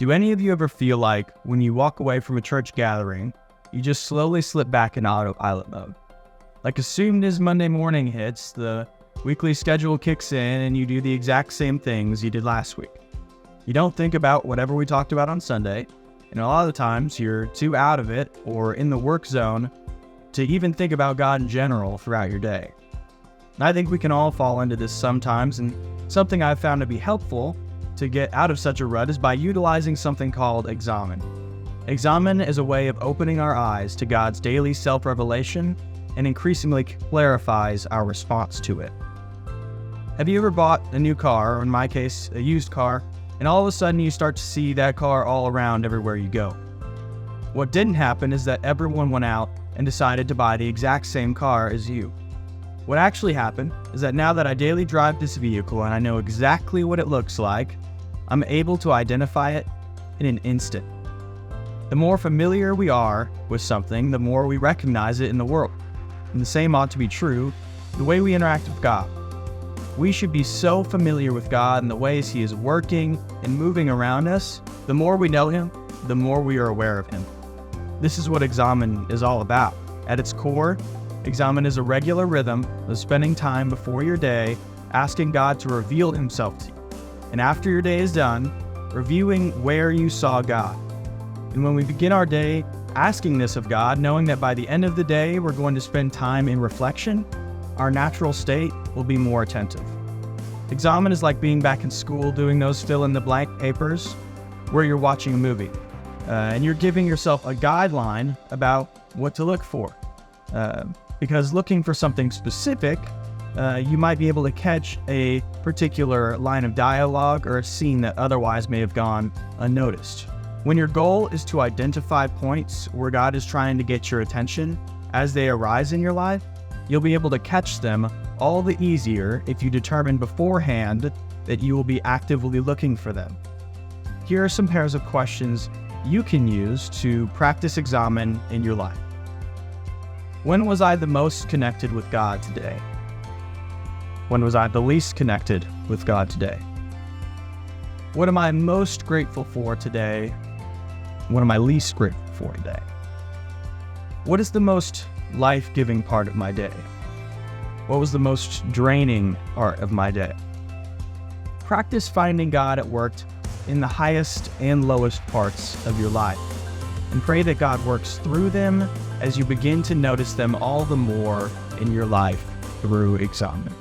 Do any of you ever feel like when you walk away from a church gathering, you just slowly slip back in autopilot mode? Like as soon as Monday morning hits, the weekly schedule kicks in and you do the exact same things you did last week. You don't think about whatever we talked about on Sunday, and a lot of the times you're too out of it or in the work zone to even think about God in general throughout your day. And I think we can all fall into this sometimes, and something I've found to be helpful to get out of such a rut is by utilizing something called Examen. Examen is a way of opening our eyes to God's daily self-revelation and increasingly clarifies our response to it. Have you ever bought a new car, or in my case, a used car, and all of a sudden you start to see that car all around everywhere you go? What didn't happen is that everyone went out and decided to buy the exact same car as you. What actually happened is that now that I daily drive this vehicle and I know exactly what it looks like, I'm able to identify it in an instant. The more familiar we are with something, the more we recognize it in the world. And the same ought to be true the way we interact with God. We should be so familiar with God and the ways He is working and moving around us. The more we know Him, the more we are aware of Him. This is what Examen is all about. At its core, Examen is a regular rhythm of spending time before your day asking God to reveal Himself to you. And after your day is done, reviewing where you saw God. And when we begin our day asking this of God, knowing that by the end of the day we're going to spend time in reflection, our natural state will be more attentive. Examen is like being back in school doing those fill-in-the-blank papers where you're watching a movie. And you're giving yourself a guideline about what to look for. Because looking for something specific, you might be able to catch a particular line of dialogue or a scene that otherwise may have gone unnoticed. When your goal is to identify points where God is trying to get your attention as they arise in your life, you'll be able to catch them all the easier if you determine beforehand that you will be actively looking for them. Here are some pairs of questions you can use to practice Examen in your life. When was I the most connected with God today? When was I the least connected with God today? What am I most grateful for today? What am I least grateful for today? What is the most life-giving part of my day? What was the most draining part of my day? Practice finding God at work in the highest and lowest parts of your life, and pray that God works through them as you begin to notice them all the more in your life through Examen.